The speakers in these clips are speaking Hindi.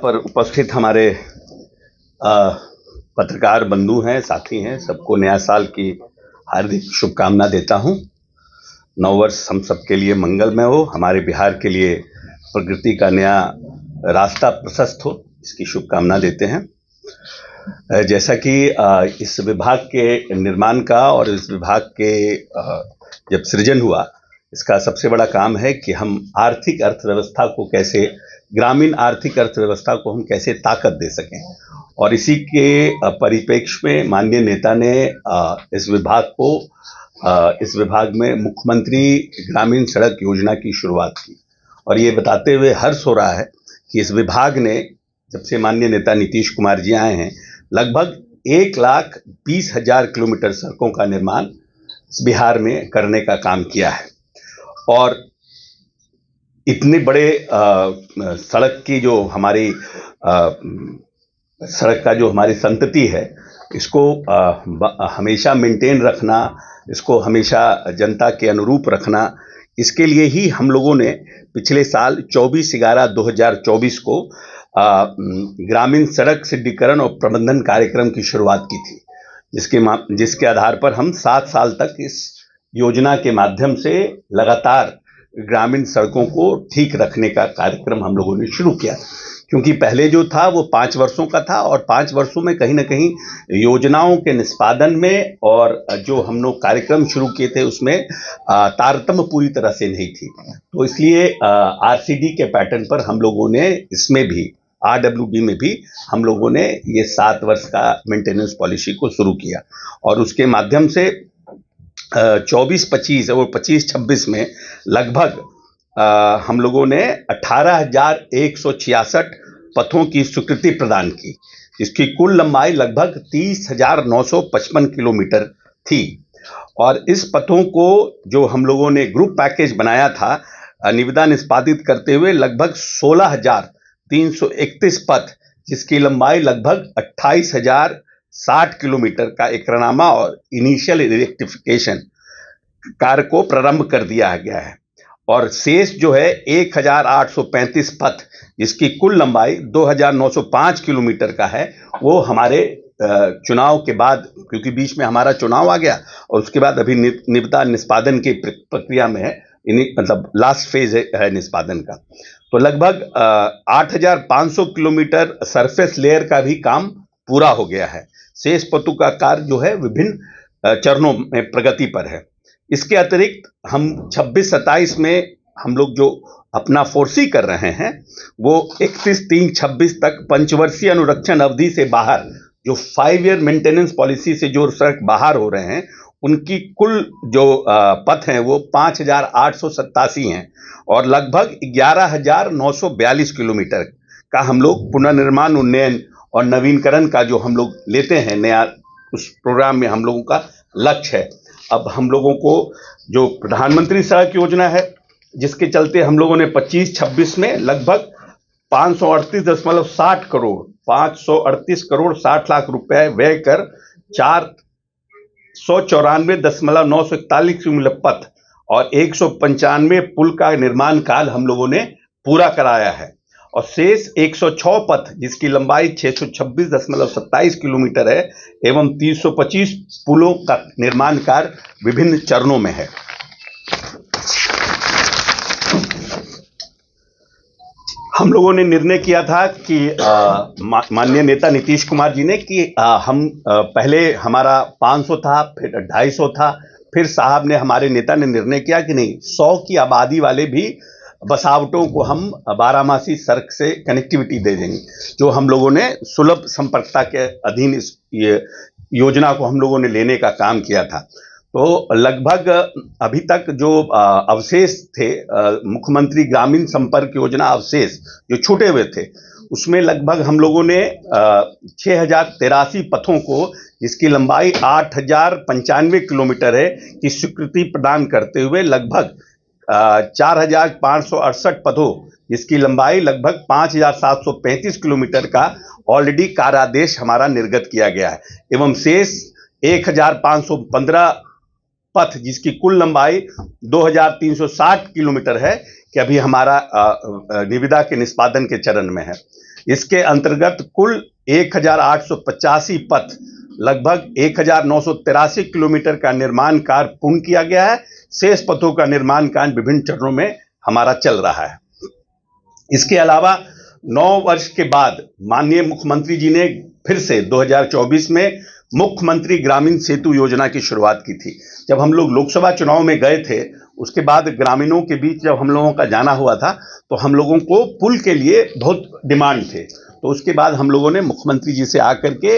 पर उपस्थित हमारे पत्रकार बंधु हैं, साथी हैं, सबको नया साल की हार्दिक शुभकामना देता हूं। नववर्ष हम सबके लिए मंगलमय हो, हमारे बिहार के लिए प्रगति का नया रास्ता प्रशस्त हो, इसकी शुभकामना देते हैं। जैसा कि इस विभाग के निर्माण का और इस विभाग के जब सृजन हुआ, इसका सबसे बड़ा काम है कि हम आर्थिक अर्थव्यवस्था को कैसे, ग्रामीण आर्थिक अर्थव्यवस्था को हम कैसे ताकत दे सकें, और इसी के परिप्रेक्ष्य में माननीय नेता ने इस विभाग में मुख्यमंत्री ग्रामीण सड़क योजना की शुरुआत की। और ये बताते हुए हर्ष हो रहा है कि इस विभाग ने, जब से माननीय नेता नीतीश कुमार जी आए हैं, लगभग 1,20,000 किलोमीटर सड़कों का निर्माण बिहार में करने का काम किया है। और इतने बड़े सड़क की जो हमारी सड़क का जो हमारी संतति है, इसको हमेशा मेंटेन रखना, इसको हमेशा जनता के अनुरूप रखना, इसके लिए ही हम लोगों ने पिछले साल 24/11/2024 को ग्रामीण सड़क सिद्धिकरण और प्रबंधन कार्यक्रम की शुरुआत की थी, जिसके आधार पर हम 7 साल तक इस योजना के माध्यम से लगातार ग्रामीण सड़कों को ठीक रखने का कार्यक्रम हम लोगों ने शुरू किया। क्योंकि पहले जो था वो 5 वर्षों का था, और 5 वर्षों में कहीं ना कहीं योजनाओं के निष्पादन में और जो हम लोग कार्यक्रम शुरू किए थे उसमें तारतम्य पूरी तरह से नहीं थी। तो इसलिए आरसीडी के पैटर्न पर हम लोगों ने इसमें भी, आरडब्ल्यूबी में भी हम लोगों ने ये 7 वर्ष का मेंटेनेंस पॉलिसी को शुरू किया, और उसके माध्यम से 24-25 और 25-26 में लगभग हम लोगों ने 18,166 पथों की स्वीकृति प्रदान की, जिसकी कुल लंबाई लगभग 30,955 किलोमीटर थी। और इस पथों को जो हम लोगों ने ग्रुप पैकेज बनाया था, निविदा निष्पादित करते हुए लगभग 16,331 पथ, जिसकी लंबाई लगभग 28,060 किलोमीटर का एकरनामा और इनिशियल रेक्टिफिकेशन कार्य को प्रारंभ कर दिया गया है। और शेष जो है 1,835 पथ, जिसकी कुल लंबाई 2,905 किलोमीटर का है, वो हमारे चुनाव के बाद, क्योंकि बीच में हमारा चुनाव आ गया और उसके बाद अभी निविदा निष्पादन की प्रक्रिया में है, मतलब लास्ट फेज है निष्पादन का। तो लगभग 8,500 किलोमीटर सरफेस लेयर का भी काम पूरा हो गया है। शेष पथों का कार्य जो है विभिन्न चरणों में प्रगति पर है। इसके अतिरिक्त हम 26-27 में हम लोग जो अपना फोर्सी कर रहे हैं, वो 31/3/26 तक पंचवर्षीय अनुरक्षण अवधि से बाहर जो 5 ईयर मेंटेनेंस पॉलिसी से जो सड़क बाहर हो रहे हैं, उनकी कुल जो पथ हैं वो 5,887 हैं, और लगभग 11,942 किलोमीटर का हम लोग पुनर्निर्माण, उन्नयन और नवीनकरण का जो हम लोग लेते हैं नया, उस प्रोग्राम में हम लोगों का लक्ष्य है। अब हम लोगों को जो प्रधानमंत्री सड़क योजना है, जिसके चलते हम लोगों ने 25-26 में लगभग 538.60 करोड़ 60 लाख रुपए व्यय कर 494.941 किलोमीटर पथ और 195 पुल का निर्माण कार्य हम लोगों ने पूरा कराया है। और शेष 106 पथ, जिसकी लंबाई 626.27 किलोमीटर है, एवं 325 पुलों का निर्माण कार्य विभिन्न चरणों में है। हम लोगों ने निर्णय किया था कि माननीय नेता नीतीश कुमार जी ने कि हम पहले हमारा 500 था, फिर 250 था, फिर साहब ने, हमारे नेता ने निर्णय किया कि नहीं, 100 की आबादी वाले भी बसावटों को हम 12मासी सड़क से कनेक्टिविटी दे देंगे, जो हम लोगों ने सुलभ संपर्कता के अधीन इस योजना को हम लोगों ने लेने का काम किया था। तो लगभग अभी तक जो अवशेष थे, मुख्यमंत्री ग्रामीण संपर्क योजना अवशेष जो छूटे हुए थे, उसमें लगभग हम लोगों ने 6,083 पथों को, जिसकी लंबाई 8,095 किलोमीटर है, की स्वीकृति प्रदान करते हुए लगभग 4,568 पथों, जिसकी लंबाई लगभग 5,735 किलोमीटर का ऑलरेडी कार्यादेश हमारा निर्गत किया गया है, एवं शेष 1,515 पथ, जिसकी कुल लंबाई 2,360 किलोमीटर है, कि अभी हमारा निविदा के निष्पादन के चरण में है। इसके अंतर्गत कुल 1885 पथ, लगभग 1983 किलोमीटर का निर्माण कार्य पूर्ण किया गया है। शेष पथों का निर्माण कार्य विभिन्न चरणों में हमारा चल रहा है। इसके अलावा 9 वर्ष के बाद माननीय मुख्यमंत्री जी ने फिर से 2024 में मुख्यमंत्री ग्रामीण सेतु योजना की शुरुआत की थी। जब हम लोग लोकसभा चुनाव में गए थे, उसके बाद ग्रामीणों के बीच जब हम लोगों का जाना हुआ था, तो हम लोगों को पुल के लिए बहुत डिमांड थे। तो उसके बाद हम लोगों ने मुख्यमंत्री जी से आकर के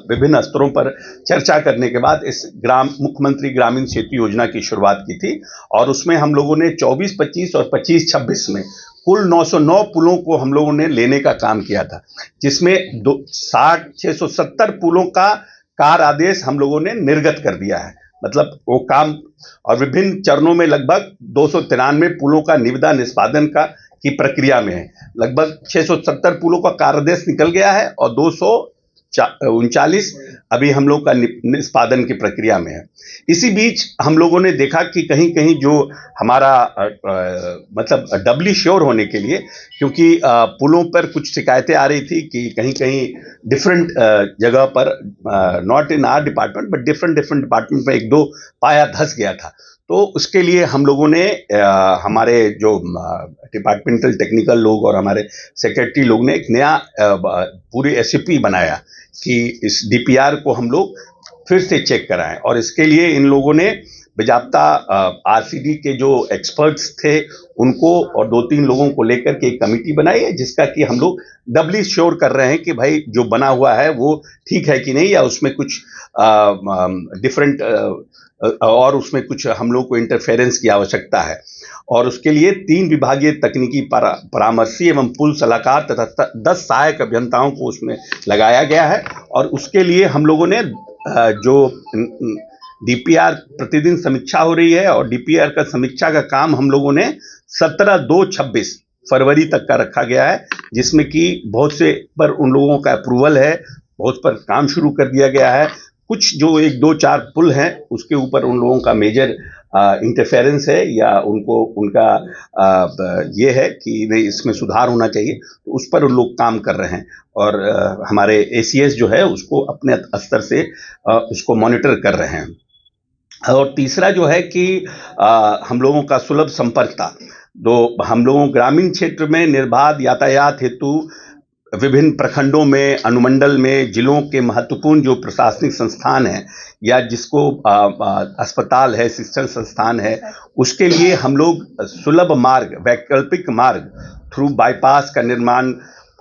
विभिन्न स्तरों पर चर्चा करने के बाद इस मुख्यमंत्री ग्रामीण सेतु योजना की शुरुआत की थी। और उसमें हम लोगों ने 24-25 और 25-26 में कुल 909 पुलों को हम लोगों ने लेने का काम किया था, जिसमें 670 पुलों का कार्य आदेश हम लोगों ने निर्गत कर दिया है। मतलब वो काम, और विभिन्न चरणों में लगभग 293 पुलों का निविदा निष्पादन की प्रक्रिया में है। लगभग 670 पुलों का कार्यादेश निकल गया है और 239 अभी हम लोग का निष्पादन की प्रक्रिया में है। इसी बीच हम लोगों ने देखा कि कहीं कहीं जो हमारा मतलब डबली श्योर होने के लिए, क्योंकि पुलों पर कुछ शिकायतें आ रही थी कि कहीं कहीं डिफरेंट जगह पर, not in our department but different department में एक दो पाया धंस गया था। तो उसके लिए हम लोगों ने हमारे जो डिपार्टमेंटल टेक्निकल लोग और हमारे सेक्रेटरी लोग ने एक नया पूरी एसओपी बनाया कि इस डीपीआर को हम लोग फिर से चेक कराएं। और इसके लिए इन लोगों ने बेजाब्ता आरसीडी के जो एक्सपर्ट्स थे उनको और 2-3 लोगों को लेकर के एक कमेटी बनाई है, जिसका कि हम लोग डबली श्योर कर रहे हैं कि भाई जो बना हुआ है वो ठीक है कि नहीं, या उसमें कुछ डिफरेंट और उसमें कुछ हम लोग को इंटरफेरेंस की आवश्यकता है। और उसके लिए 3 विभागीय तकनीकी परामर्शी एवं पुल सलाहकार तथा 10 सहायक अभियंताओं को उसमें लगाया गया है। और उसके लिए हम लोगों ने जो डीपीआर प्रतिदिन समीक्षा हो रही है, और डीपीआर का समीक्षा का काम हम लोगों ने 17/2/26 फरवरी तक का रखा गया है, जिसमें कि बहुत से पर उन लोगों का अप्रूवल है, बहुत पर काम शुरू कर दिया गया है। कुछ जो 1-2-4 पुल हैं उसके ऊपर उन लोगों का मेजर इंटरफेरेंस है, या उनका ये है कि नहीं, इसमें सुधार होना चाहिए, तो उस पर लोग काम कर रहे हैं। और हमारे एसीएस जो है उसको अपने स्तर से उसको मॉनिटर कर रहे हैं। और तीसरा जो है कि हम लोगों का सुलभ संपर्कता, तो हम लोगों ग्रामीण क्षेत्र में निर्बाध यातायात हेतु विभिन्न प्रखंडों में, अनुमंडल में, जिलों के महत्वपूर्ण जो प्रशासनिक संस्थान हैं या जिसको अस्पताल है, शिक्षण संस्थान है, उसके लिए हम लोग सुलभ मार्ग, वैकल्पिक मार्ग थ्रू बाईपास का निर्माण,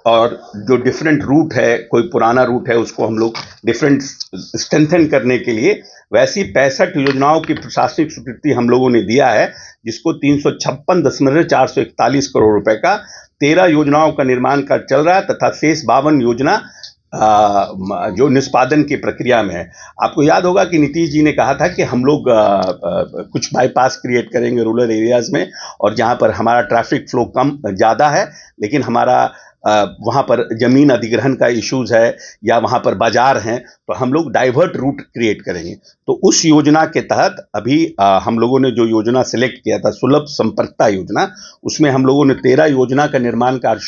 और जो डिफरेंट रूट है, कोई पुराना रूट है उसको हम लोग डिफरेंट स्ट्रेंथन करने के लिए वैसी 65 योजनाओं की प्रशासनिक स्वीकृति हम लोगों ने दिया है, जिसको 356.441 करोड़ रुपए का 13 योजनाओं का निर्माण कार्य चल रहा है, तथा शेष 52 योजना जो निष्पादन की प्रक्रिया में है। आपको याद होगा कि नीतीश जी ने कहा था कि हम लोग कुछ बाईपास क्रिएट करेंगे रूरल एरियाज में, और जहां पर हमारा ट्रैफिक फ्लो कम ज़्यादा है, लेकिन हमारा वहाँ पर ज़मीन अधिग्रहण का इश्यूज़ है या वहाँ पर बाजार हैं, तो हम लोग डाइवर्ट रूट क्रिएट करेंगे। तो उस योजना के तहत अभी हम लोगों ने जो योजना सिलेक्ट किया था, सुलभ संपर्कता योजना, उसमें हम लोगों ने 13 योजना का निर्माण कार्य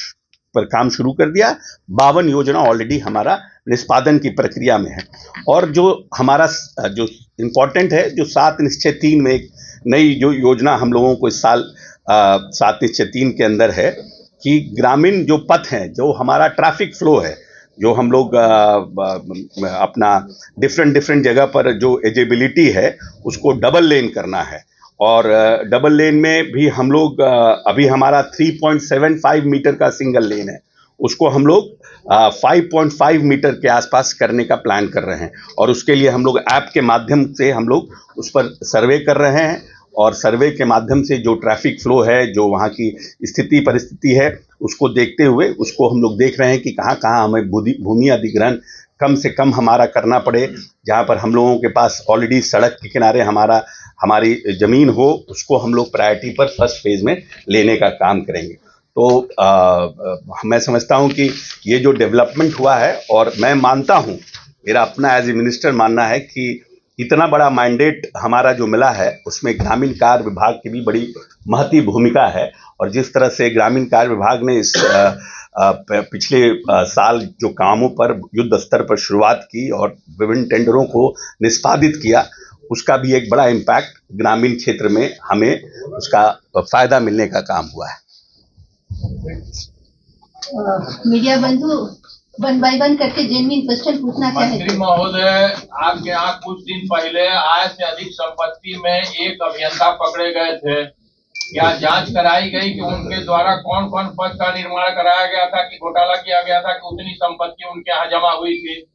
पर काम शुरू कर दिया। 52 योजना ऑलरेडी हमारा निष्पादन की प्रक्रिया में है। और जो हमारा जो इम्पोर्टेंट है, जो 7-3 में एक नई जो योजना हम लोगों को इस साल 7-3 के अंदर है कि ग्रामीण जो पथ हैं, जो हमारा ट्रैफिक फ्लो है, जो हम लोग अपना डिफरेंट जगह पर जो एजेबिलिटी है उसको डबल लेन करना है। और डबल लेन में भी हम लोग अभी हमारा 3.75 मीटर का सिंगल लेन है, उसको हम लोग 5.5 मीटर के आसपास करने का प्लान कर रहे हैं। और उसके लिए हम लोग ऐप के माध्यम से हम लोग उस पर सर्वे कर रहे हैं, और सर्वे के माध्यम से जो ट्रैफिक फ्लो है, जो वहाँ की स्थिति परिस्थिति है, उसको देखते हुए उसको हम लोग देख रहे हैं कि कहाँ कहाँ हमें भूमि अधिग्रहण कम से कम हमारा करना पड़े, जहाँ पर हम लोगों के पास ऑलरेडी सड़क के किनारे हमारी ज़मीन हो, उसको हम लोग प्रायोरिटी पर फर्स्ट फेज़ में लेने का काम करेंगे। तो मैं समझता हूँ कि ये जो डेवलपमेंट हुआ है, और मैं मानता हूँ, मेरा अपना एज ए मिनिस्टर मानना है कि इतना बड़ा मैंडेट हमारा जो मिला है उसमें ग्रामीण कार्य विभाग की भी बड़ी महती भूमिका है। और जिस तरह से ग्रामीण कार्य विभाग ने इस पिछले साल जो कामों पर युद्ध स्तर पर शुरुआत की और विभिन्न टेंडरों को निष्पादित किया, उसका भी एक बड़ा इम्पैक्ट ग्रामीण क्षेत्र में हमें उसका फायदा मिलने का काम हुआ है। मीडिया बंधु 1 बाय 1 करके जेन्युइन क्वेश्चन पूछना चाहेंगे। मंत्री महोदय, आपके यहाँ कुछ दिन पहले आय से अधिक संपत्ति में एक अभियंता पकड़े गए थे। क्या जांच कराई गई कि उनके द्वारा कौन कौन पद का निर्माण कराया गया था, कि घोटाला किया गया था, कि उतनी संपत्ति उनके यहाँ जमा हुई थी?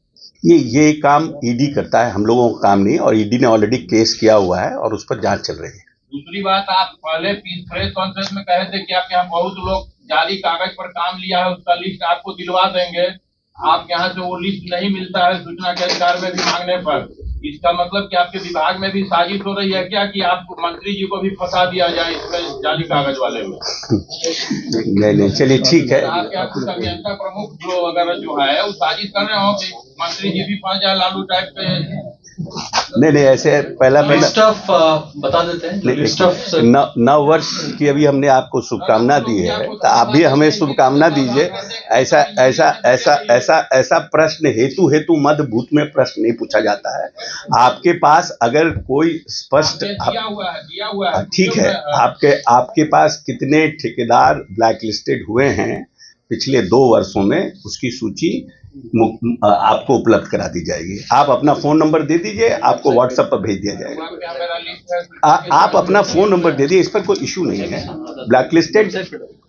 ये काम ईडी करता है, हम लोगों का काम नहीं, और ईडी ने ऑलरेडी केस किया हुआ है और उस पर जांच चल रही है। दूसरी बात, आप पहले प्रेस कॉन्फ्रेंस में कहे थे कि आपके यहाँ बहुत लोग जाली कागज पर काम लिया है, उसका लिस्ट आपको दिलवा देंगे। आपके यहाँ से वो लिस्ट नहीं मिलता है सूचना के अधिकार में भी मांगने पर। इसका मतलब कि आपके विभाग में भी साजिश हो रही है क्या, कि आपको मंत्री जी को भी फंसा दिया जाए इसमें जाली कागज वाले में? नहीं, चलिए ठीक है। आपके यहाँ कुछ अभियंता प्रमुख जो वगैरह जो है वो साजिश कर रहे हो कि मंत्री जी भी फंस जाए लालू टाइप पे? नहीं, ऐसे पहला बता देते हैं। नव वर्ष की अभी हमने आपको शुभकामना दी है, तो आप भी हमें शुभकामना दीजिए। ऐसा प्रश्न हेतु मध्य भूत में प्रश्न नहीं पूछा जाता है। आपके पास अगर कोई स्पष्ट दिया हुआ है, ठीक है, आपके पास कितने ठेकेदार ब्लैक लिस्टेड हुए हैं पिछले 2 वर्षों में, उसकी सूची आपको उपलब्ध करा दी जाएगी। आप अपना फोन नंबर दे दीजिए, आपको व्हाट्सएप पर भेज दिया जाएगा। आप अपना फोन नंबर दे दीजिए, इस पर कोई इशू नहीं है। ब्लैक लिस्टेड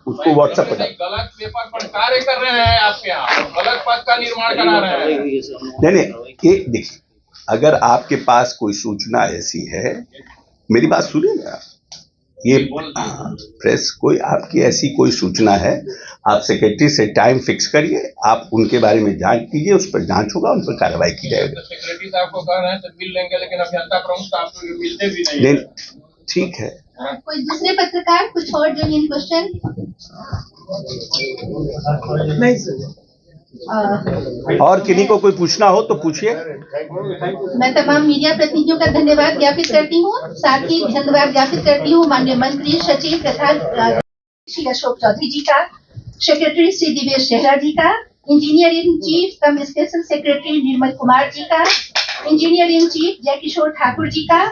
उसको व्हाट्सएप पर गलत पेपर पर कार्य कर रहे हैं आपके यहाँ, गलत पद का निर्माण करा रहे हैं। नहीं, ये देखिए, अगर आपके पास कोई सूचना ऐसी है, मेरी बात सुनिए ना, ये प्रेस कोई आपकी ऐसी कोई सूचना है, आप सेक्रेटरी से टाइम फिक्स करिए, आप उनके बारे में जांच कीजिए, उस पर जांच होगा, उन पर कार्रवाई की जाएगी। सेक्रेटरी साहब को कह रहे हैं तो मिल लेंगे, लेकिन अभियंता प्रमुख साहब तो मिलते भी नहीं। ठीक है। कोई दूसरे पत्रकार कुछ और जेन्युइन क्वेश्चन? नहीं सर। और किन्हीं को कोई पूछना हो तो पूछिए। मैं तमाम मीडिया प्रतिनिधियों का धन्यवाद ज्ञापित करती हूँ, साथ ही धन्यवाद ज्ञापित करती हूँ माननीय मंत्री सचिव तथा श्री अशोक चौधरी जी का, सेक्रेटरी श्री दिवेश शेहरा जी का, engineer in chief cum special secretary Nirmal Kumar ji का, engineer in chief Jay Kishore Thakur ji का,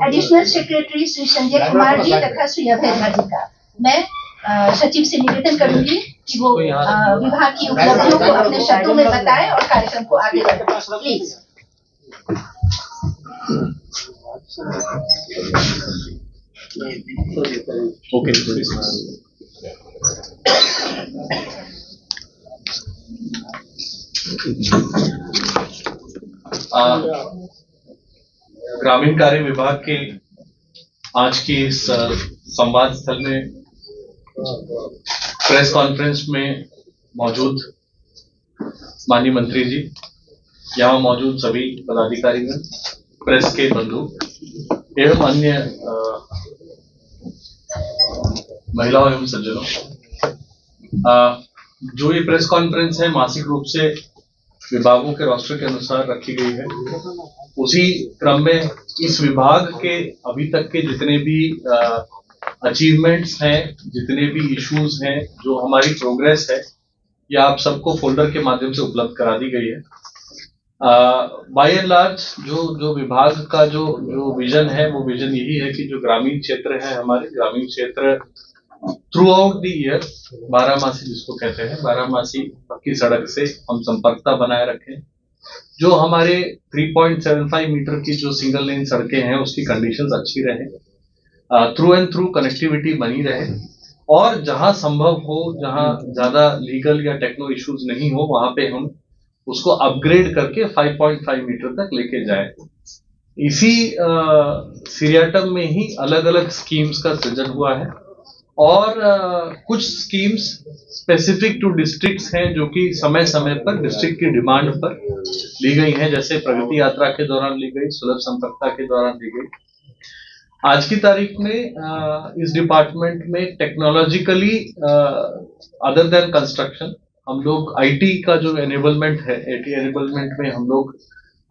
एडिशनल सेक्रेटरी श्री संजय कुमार जी तथा श्री अभय झा जी का। मैं सचिव से निवेदन करूंगी कि वो विभाग की उपलब्धियों को अपने शब्दों में बताएं और कार्यक्रम को आगे बढ़ाएं। प्लीज। ग्रामीण कार्य विभाग के आज की इस संवाद स्थल में प्रेस कॉन्फ्रेंस में मौजूद माननीय मंत्री जी, यहाँ मौजूद सभी पदाधिकारीगण, प्रेस के बंधु एवं अन्य महिलाओं एवं सज्जनों, जो ये प्रेस कॉन्फ्रेंस है मासिक रूप से विभागों के रोस्टर के अनुसार रखी गई है। उसी क्रम में इस विभाग के अभी तक के जितने भी अचीवमेंट्स हैं, जितने भी इश्यूज हैं, जो हमारी प्रोग्रेस है, ये आप सबको फोल्डर के माध्यम से उपलब्ध करा दी गई है। बाय एंड लार्ज जो विभाग का जो विजन है, वो विजन यही है कि जो ग्रामीण क्षेत्र है, हमारे ग्रामीण क्षेत्र थ्रू आउट द ईयर, 12मासी जिसको कहते हैं, 12मासी पक्की सड़क से हम संपर्कता बनाए रखें। जो हमारे 3.75 मीटर की जो सिंगल लेन सड़कें हैं, उसकी कंडीशंस अच्छी रहे, थ्रू एंड थ्रू कनेक्टिविटी बनी रहे, और जहां संभव हो, जहां ज्यादा लीगल या टेक्नो इश्यूज नहीं हो, वहां पे हम उसको अपग्रेड करके 5.5 मीटर तक लेके जाए। इसी सीरियाटम में ही अलग अलग स्कीम्स का सृजन हुआ है, और कुछ स्कीम्स स्पेसिफिक टू डिस्ट्रिक्ट्स हैं, जो कि समय समय पर डिस्ट्रिक्ट की डिमांड पर ली गई हैं, जैसे प्रगति यात्रा के दौरान ली गई, सुलभ संपर्कता के दौरान ली गई। आज की तारीख में इस डिपार्टमेंट में टेक्नोलॉजिकली अदर देन कंस्ट्रक्शन, हम लोग आईटी का जो एनेबलमेंट है, आईटी एनेबलमेंट में हम लोग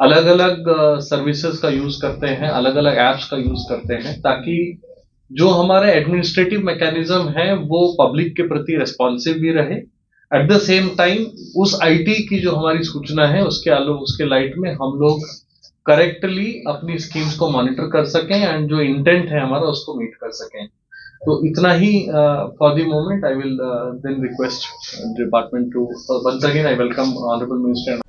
अलग अलग सर्विसेज का यूज करते हैं, अलग अलग एप्स का यूज करते हैं, ताकि जो हमारा एडमिनिस्ट्रेटिव मैकेनिज्म है वो पब्लिक के प्रति रेस्पॉन्सिव भी रहे, एट द सेम टाइम उस आईटी की जो हमारी सूचना है उसके लाइट में हम लोग करेक्टली अपनी स्कीम्स को मॉनिटर कर सकें एंड जो इंटेंट है हमारा उसको मीट कर सकें। तो इतना ही for the moment. I will then request department to once again I welcome honourable minister.